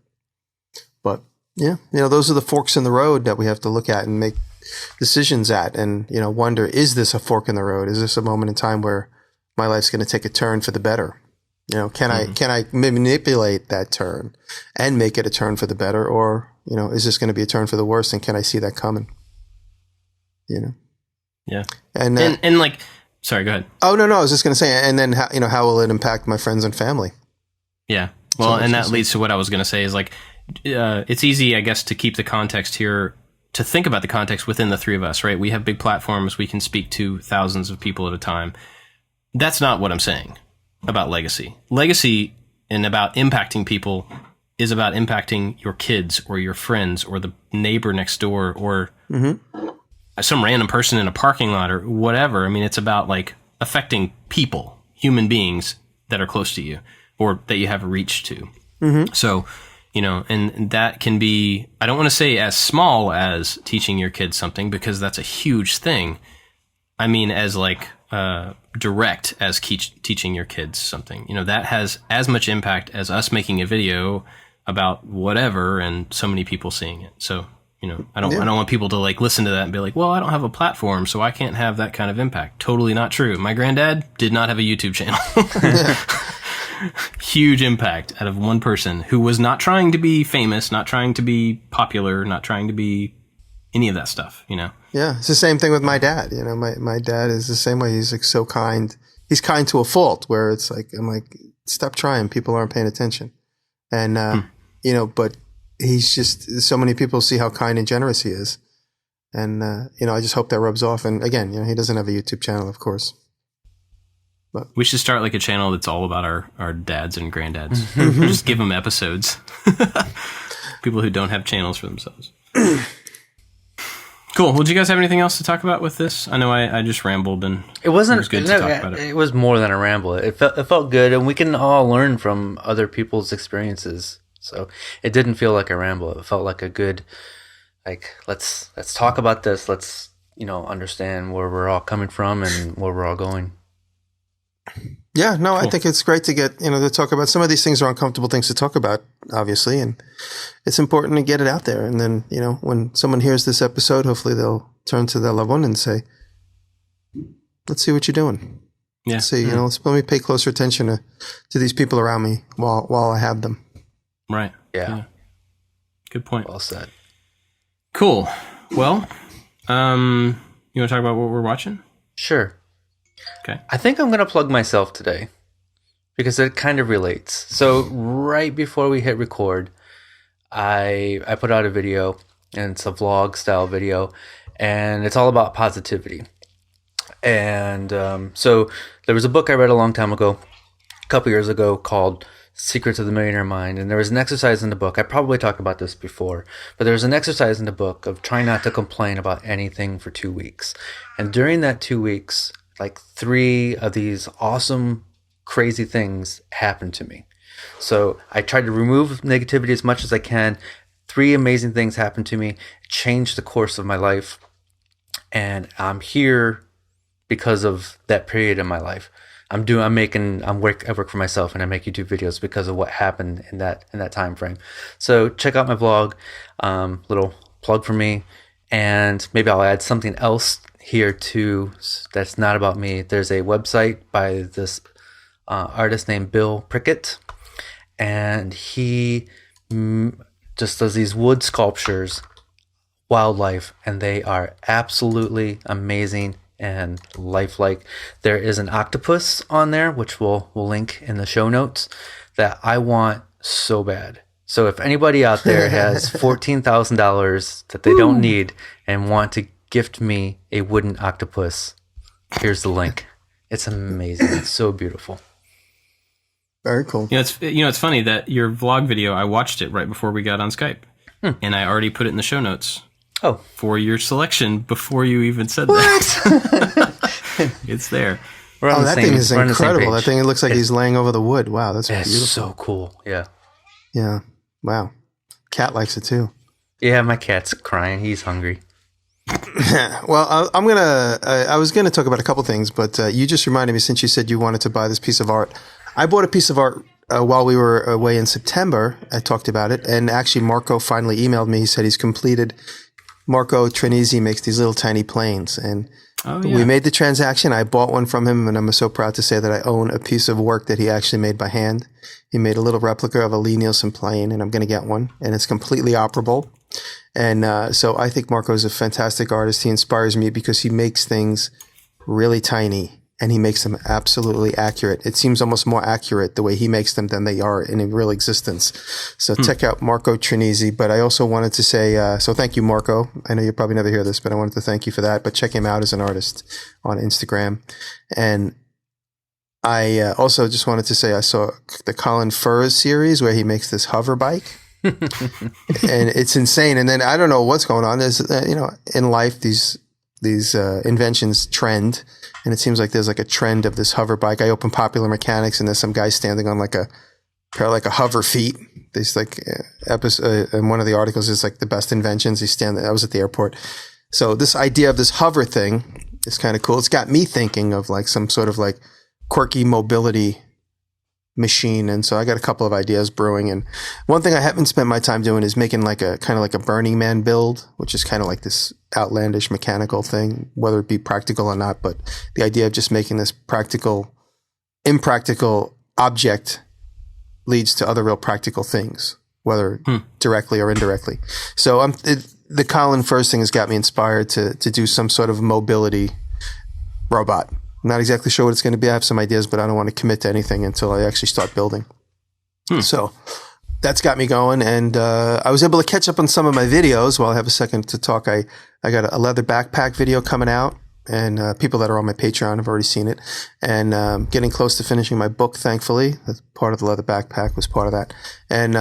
[SPEAKER 3] But yeah, those are the forks in the road that we have to look at and make decisions at, and, wonder, is this a fork in the road? Is this a moment in time where my life's going to take a turn for the better? Can I manipulate that turn and make it a turn for the better? Or, is this going to be a turn for the worse? And can I see that coming?
[SPEAKER 1] Yeah.
[SPEAKER 3] And
[SPEAKER 1] like, sorry, go ahead.
[SPEAKER 3] Oh, no, I was just going to say, and then how will it impact my friends and family?
[SPEAKER 1] Yeah. Well, and that leads to what I was going to say is like, it's easy, I guess, to keep the context here, to think about the context within the three of us, right? We have big platforms. We can speak to thousands of people at a time. That's not what I'm saying about legacy. Legacy and about impacting people is about impacting your kids or your friends or the neighbor next door or some random person in a parking lot or whatever. I mean, it's about like affecting people, human beings that are close to you or that you have reach to. So, and that can be, I don't want to say as small as teaching your kids something, because that's a huge thing. I mean, as like, direct as teaching your kids something, that has as much impact as us making a video about whatever and so many people seeing it. So, I don't want people to like listen to that and be like, well, I don't have a platform, so I can't have that kind of impact. Totally not true. My granddad did not have a YouTube channel. Huge impact out of one person who was not trying to be famous, not trying to be popular, not trying to be any of that stuff,
[SPEAKER 3] Yeah, it's the same thing with my dad. My dad is the same way. He's like so kind. He's kind to a fault, where it's like, I'm like, stop trying. People aren't paying attention. And, but he's just, so many people see how kind and generous he is. And, I just hope that rubs off. And again, he doesn't have a YouTube channel, of course. But
[SPEAKER 1] we should start like a channel that's all about our dads and granddads. Just give them episodes. People who don't have channels for themselves. Cool. Well, do you guys have anything else to talk about with this? I know I just rambled, and it was good to talk about it.
[SPEAKER 2] It was more than a ramble. It felt good, and we can all learn from other people's experiences. So it didn't feel like a ramble. It felt like a good, like, let's talk about this. Let's understand where we're all coming from and where we're all going.
[SPEAKER 3] Yeah, no, cool. I think it's great to get, to talk about some of these things are uncomfortable things to talk about, obviously, and it's important to get it out there. And then, when someone hears this episode, hopefully they'll turn to their loved one and say, let's see what you're doing.
[SPEAKER 1] Yeah.
[SPEAKER 3] Let's see, let me pay closer attention to these people around me while I have them.
[SPEAKER 1] Right.
[SPEAKER 2] Yeah.
[SPEAKER 1] Good point.
[SPEAKER 2] Well said.
[SPEAKER 1] Cool. Well, you want to talk about what we're watching?
[SPEAKER 2] Sure.
[SPEAKER 1] Okay.
[SPEAKER 2] I think I'm going to plug myself today because it kind of relates. So right before we hit record, I put out a video and it's a vlog style video, and it's all about positivity. And so there was a book I read a long time ago, a couple years ago, called Secrets of the Millionaire Mind. And there was an exercise in the book. I probably talked about this before, but there was an exercise in the book of trying not to complain about anything for 2 weeks. And during that 2 weeks, like 3 of these awesome, crazy things happened to me. So I tried to remove negativity as much as I can. 3 amazing things happened to me, changed the course of my life. And I'm here because of that period in my life. I work for myself, and I make YouTube videos because of what happened in that time frame. So check out my vlog, little plug for me, and maybe I'll add something else here too that's not about me. There's a website by this artist named Bill Prickett, and he just does these wood sculptures, wildlife, and they are absolutely amazing and lifelike. There is an octopus on there, which we'll link in the show notes, that I want so bad. So if anybody out there has $14,000 that they don't need and want to gift me a wooden octopus, here's the link. It's amazing. It's so beautiful.
[SPEAKER 3] Very cool.
[SPEAKER 1] It's funny that your vlog video, I watched it right before we got on Skype, and I already put it in the show notes.
[SPEAKER 2] Oh,
[SPEAKER 1] for your selection before you even said that. It's there.
[SPEAKER 3] That thing is incredible. That thing, it looks like he's laying over the wood. Wow, that's beautiful.
[SPEAKER 2] It's so cool. Yeah.
[SPEAKER 3] Yeah. Wow. Cat likes it too.
[SPEAKER 2] Yeah, my cat's crying. He's hungry.
[SPEAKER 3] Well, I was gonna talk about a couple things, but you just reminded me, since you said you wanted to buy this piece of art. I bought a piece of art while we were away in September. I talked about it, and actually Marco finally emailed me. He said he's completed. Marco Trinisi makes these little tiny planes, and we made the transaction. I bought one from him, and I'm so proud to say that I own a piece of work that he actually made by hand. He made a little replica of a Lee Nielsen plane, and I'm going to get one, and it's completely operable. And so I think Marco's a fantastic artist. He inspires me because he makes things really tiny, and he makes them absolutely accurate. It seems almost more accurate the way he makes them than they are in real existence. So check out Marco Trinisi. But I also wanted to say, so thank you, Marco. I know you probably never hear this, but I wanted to thank you for that. But check him out as an artist on Instagram. And I also just wanted to say I saw the Colin Furze series where he makes this hover bike. And it's insane. And then I don't know what's going on. There's, in life, these inventions trend. And it seems like there's like a trend of this hover bike. I open Popular Mechanics, and there's some guy standing on like a pair of like a hover feet. There's like episode in one of the articles is like the best inventions. I was at the airport. So this idea of this hover thing is kind of cool. It's got me thinking of like some sort of like quirky mobility machine. And so I got a couple of ideas brewing. And one thing I haven't spent my time doing is making like a kind of like a Burning Man build, which is kind of like this outlandish mechanical thing, whether it be practical or not. But the idea of just making this impractical object leads to other real practical things, whether directly or indirectly. So the Colin Furze thing has got me inspired to do some sort of mobility robot. I'm not exactly sure what it's going to be. I have some ideas, but I don't want to commit to anything until I actually start building. So that's got me going. And I was able to catch up on some of my videos. While I have a second to talk, I got a leather backpack video coming out. And people that are on my Patreon have already seen it. And getting close to finishing my book, thankfully. That's part of the leather backpack was part of that. And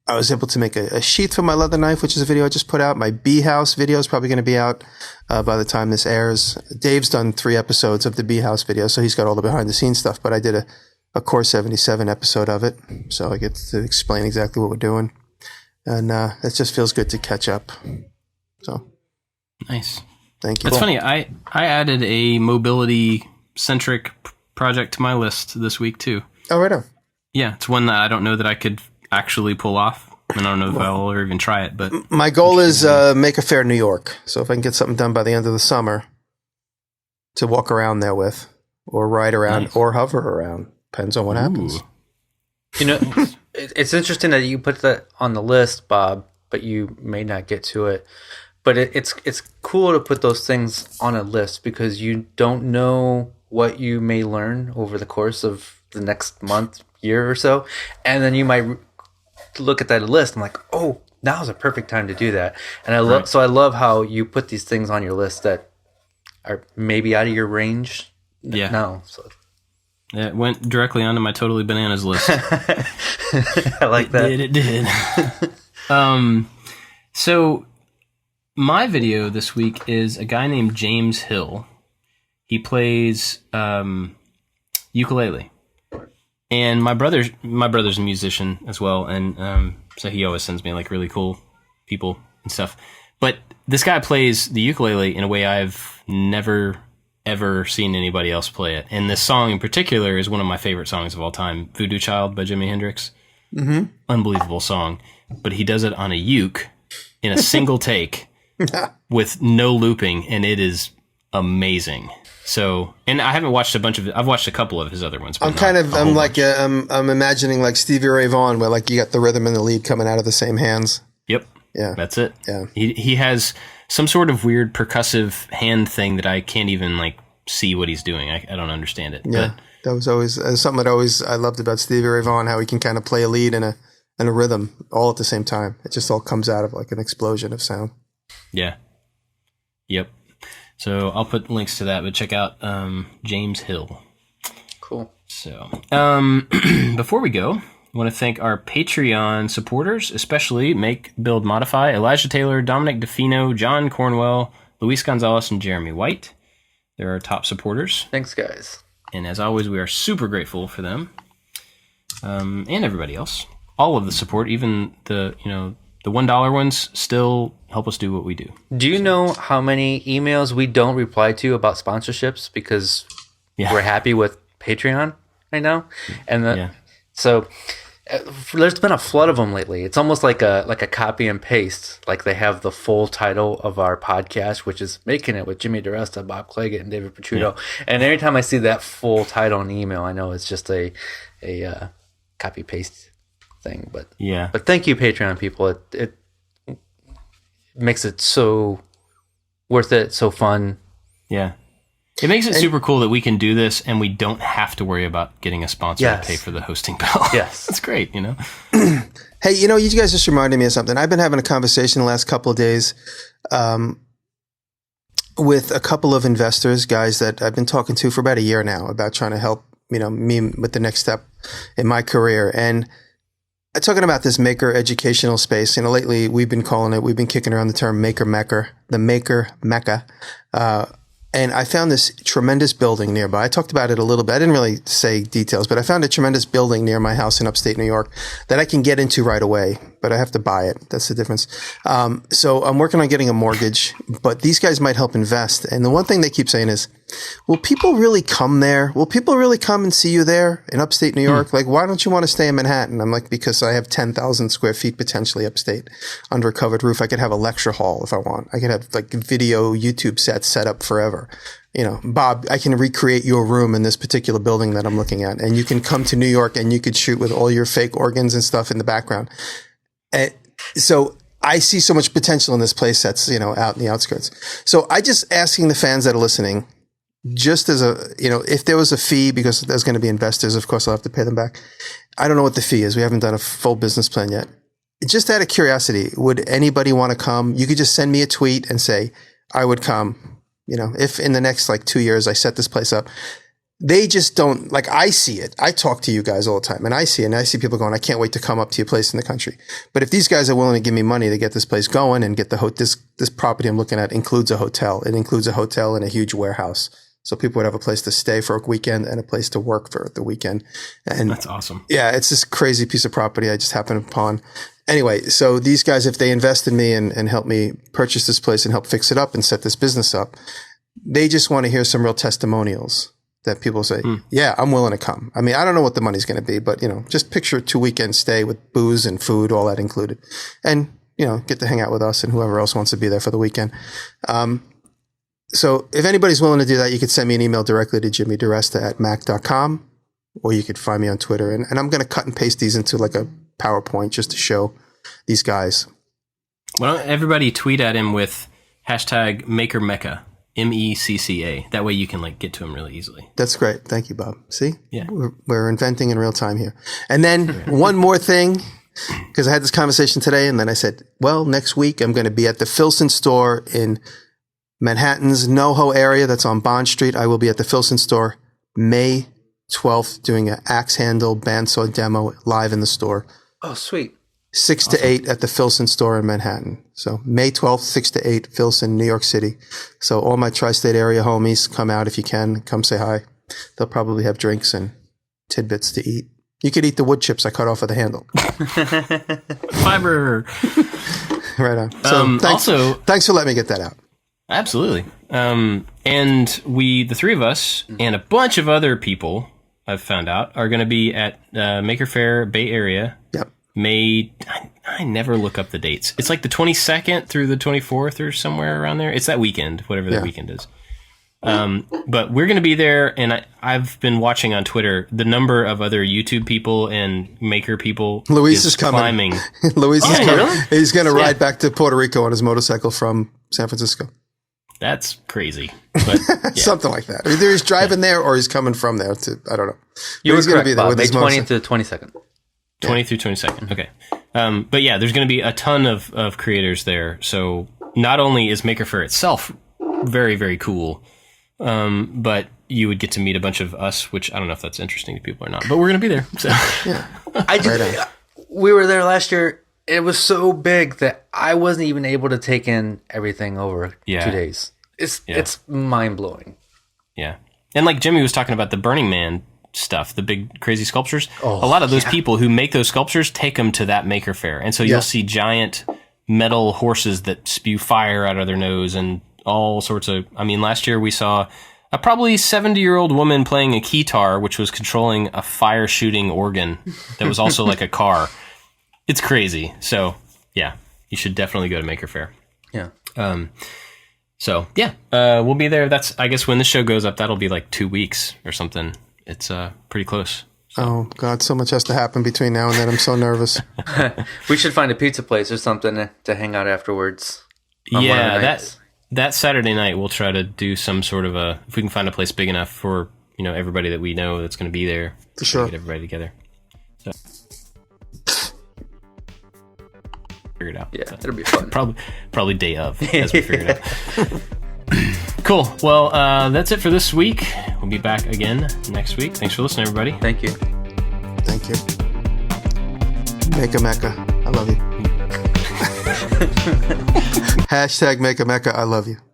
[SPEAKER 3] I was able to make a sheath for my leather knife, which is a video I just put out. My Bee House video is probably going to be out by the time this airs. Dave's done 3 episodes of the Bee House video, so he's got all the behind-the-scenes stuff. But I did a Core 77 episode of it, so I get to explain exactly what we're doing. And it just feels good to catch up. So
[SPEAKER 1] nice.
[SPEAKER 3] Thank you.
[SPEAKER 1] It's funny. I added a mobility-centric project to my list this week, too.
[SPEAKER 3] Oh, right on.
[SPEAKER 1] Yeah, it's one that I don't know that I could actually pull off. I don't know if I'll ever even try it, but
[SPEAKER 3] my goal is make a fair New York. So if I can get something done by the end of the summer to walk around there with, or ride around, or hover around, depends on what happens.
[SPEAKER 2] It's interesting that you put that on the list, Bob, but you may not get to it. But it's cool to put those things on a list because you don't know what you may learn over the course of the next month, year or so, and then you might look at that list and like, oh, Now is a perfect time to do that. And I love how you put these things on your list that are maybe out of your range.
[SPEAKER 1] Yeah.
[SPEAKER 2] No. So.
[SPEAKER 1] Yeah, it went directly onto my Totally Bananas list.
[SPEAKER 2] I like that.
[SPEAKER 1] It did. So my video this week is a guy named James Hill. He plays ukulele. And my brother's a musician as well, and so he always sends me like really cool people and stuff. But this guy plays the ukulele in a way I've never ever seen anybody else play it. And this song in particular is one of my favorite songs of all time, "Voodoo Child" by Jimi Hendrix. Mm-hmm. Unbelievable song, but he does it on a uke in a single take with no looping, and it is amazing. So, and I haven't watched a bunch of it. I've watched a couple of his other ones. But
[SPEAKER 3] I'm imagining like Stevie Ray Vaughan, where like you got the rhythm and the lead coming out of the same hands.
[SPEAKER 1] Yep.
[SPEAKER 3] Yeah.
[SPEAKER 1] That's it.
[SPEAKER 3] Yeah.
[SPEAKER 1] He has some sort of weird percussive hand thing that I can't even like see what he's doing. I don't understand it.
[SPEAKER 3] Yeah. That was always something that I loved about Stevie Ray Vaughan, how he can kind of play a lead and a rhythm all at the same time. It just all comes out of like an explosion of sound.
[SPEAKER 1] Yeah. Yep. So I'll put links to that, but check out James Hill.
[SPEAKER 2] Cool.
[SPEAKER 1] So before we go, I want to thank our Patreon supporters, especially Make, Build, Modify, Elijah Taylor, Dominic DeFino, John Cornwell, Luis Gonzalez, and Jeremy White. They're our top supporters.
[SPEAKER 2] Thanks, guys.
[SPEAKER 1] And as always, we are super grateful for them and everybody else. All of the support, even the $1 ones, still help us do what we do.
[SPEAKER 2] Do you know how many emails we don't reply to about sponsorships because we're happy with Patreon right now? And so there's been a flood of them lately. It's almost like a copy and paste. Like they have the full title of our podcast, which is Making It with Jimmy Diresta, Bob Clagett, and David Picciuto. Yeah. And every time I see that full title in the email, I know it's just a copy paste thing. But thank you, Patreon people. It makes it so worth it, so fun.
[SPEAKER 1] Yeah. It makes it super cool that we can do this and we don't have to worry about getting a sponsor to pay for the hosting bill.
[SPEAKER 2] Yes.
[SPEAKER 1] That's great,
[SPEAKER 3] Hey, you guys just reminded me of something. I've been having a conversation the last couple of days with a couple of investors, guys that I've been talking to for about a year now about trying to help, me with the next step in my career. And talking about this maker educational space, lately we've been kicking around the term maker mecca, the maker mecca. And I found this tremendous building nearby. I talked about it a little bit. I didn't really say details, but I found a tremendous building near my house in upstate New York that I can get into right away, but I have to buy it. That's the difference. So I'm working on getting a mortgage, but these guys might help invest. And the one thing they keep saying is, will people really come there? Will people really come and see you there in upstate New York? Like, why don't you want to stay in Manhattan? I'm like, because I have 10,000 square feet potentially upstate under a covered roof. I could have a lecture hall if I want. I could have like video YouTube sets set up forever. Bob, I can recreate your room in this particular building that I'm looking at. And you can come to New York and you could shoot with all your fake organs and stuff in the background. And so I see so much potential in this place that's, out in the outskirts. So I just asking the fans that are listening, just as if there was a fee, because there's going to be investors, of course I'll have to pay them back. I don't know what the fee is. We haven't done a full business plan yet. Just out of curiosity, would anybody want to come? You could just send me a tweet and say, I would come. If in the next 2 years I set this place up. They just don't, I see it. I talk to you guys all the time and I see it, and I see people going, I can't wait to come up to your place in the country. But if these guys are willing to give me money to get this place going and get this property I'm looking at includes a hotel. It includes a hotel and a huge warehouse. So people would have a place to stay for a weekend and a place to work for the weekend. And
[SPEAKER 1] that's awesome.
[SPEAKER 3] Yeah, it's this crazy piece of property I just happened upon. Anyway, so these guys, if they invest in me and help me purchase this place and help fix it up and set this business up, they just want to hear some real testimonials that people say, yeah, I'm willing to come. I mean, I don't know what the money's going to be, but, just picture a 2-weekend stay with booze and food, all that included. And, get to hang out with us and whoever else wants to be there for the weekend. So if anybody's willing to do that, you could send me an email directly to jimmydiresta@mac.com, or you could find me on Twitter. And I'm going to cut and paste these into a PowerPoint just to show these guys.
[SPEAKER 1] Well, everybody tweet at him with hashtag MakerMecca. MECCA. That way you can get to him really easily.
[SPEAKER 3] That's great. Thank you, Bob. See?
[SPEAKER 1] Yeah.
[SPEAKER 3] We're inventing in real time here. And then one more thing because I had this conversation today, and then I said, well, next week I'm going to be at the Filson store in Manhattan's NoHo area. That's on Bond Street. I will be at the Filson store May 12th doing an axe handle bandsaw demo live in the store.
[SPEAKER 2] Oh, sweet.
[SPEAKER 3] 6 to 8 at the Filson store in Manhattan. So May 12th, 6 to 8, Filson, New York City. So all my tri-state area homies, come out if you can. Come say hi. They'll probably have drinks and tidbits to eat. You could eat the wood chips I cut off of the handle.
[SPEAKER 1] Fiber.
[SPEAKER 3] Right on. So thanks for letting me get that out.
[SPEAKER 1] Absolutely. And the three of us and a bunch of other people I've found out are going to be at Maker Faire Bay Area.
[SPEAKER 3] Yep.
[SPEAKER 1] I never look up the dates. It's like the 22nd through the 24th or somewhere around there. It's that weekend, whatever that weekend is. But we're going to be there, and I've been watching on Twitter the number of other YouTube people and maker people.
[SPEAKER 3] Luis is
[SPEAKER 1] climbing.
[SPEAKER 3] Luis is coming.
[SPEAKER 1] Really?
[SPEAKER 3] He's going to ride back to Puerto Rico on his motorcycle from San Francisco.
[SPEAKER 1] That's crazy. But,
[SPEAKER 3] something like that. Either he's driving there or he's coming from there. I don't know.
[SPEAKER 2] You were
[SPEAKER 3] going to be there
[SPEAKER 2] Bob,
[SPEAKER 3] with
[SPEAKER 2] May
[SPEAKER 3] his
[SPEAKER 2] 20th to the 22nd.
[SPEAKER 1] 20th through 22nd. Okay. But yeah, there's going to be a ton of creators there. So not only is Maker Faire itself very, very cool, but you would get to meet a bunch of us, which I don't know if that's interesting to people or not, but we're going to be there. So
[SPEAKER 3] Yeah.
[SPEAKER 2] We were there last year. It was so big that I wasn't even able to take in everything over 2 days. It's mind-blowing.
[SPEAKER 1] Yeah. And like Jimmy was talking about the Burning Man stuff, the big crazy sculptures. A lot of those people who make those sculptures take them to that Maker Faire. And so you'll see giant metal horses that spew fire out of their nose and all sorts of... I mean, last year we saw a probably 70-year-old woman playing a keytar, which was controlling a fire-shooting organ that was also like a car. It's crazy. So, yeah, you should definitely go to Maker Faire.
[SPEAKER 2] Yeah.
[SPEAKER 1] So, yeah, we'll be there. That's, I guess, when the show goes up, that'll be like 2 weeks or something. It's pretty close. So.
[SPEAKER 3] Oh, God, so much has to happen between now and then. I'm so nervous.
[SPEAKER 2] We should find a pizza place or something to hang out afterwards.
[SPEAKER 1] Yeah, that Saturday night, we'll try to do some sort of if we can find a place big enough for, everybody that we know that's going to be there.
[SPEAKER 3] For sure.
[SPEAKER 1] Get everybody together. So. Figure it out.
[SPEAKER 2] Yeah, it'll be fun.
[SPEAKER 1] Probably day of as we figure it out. Cool. Well, that's it for this week. We'll be back again next week. Thanks for listening, everybody.
[SPEAKER 2] Thank you.
[SPEAKER 3] Thank you. Make a Mecca. I love you. Hashtag Make a Mecca. I love you.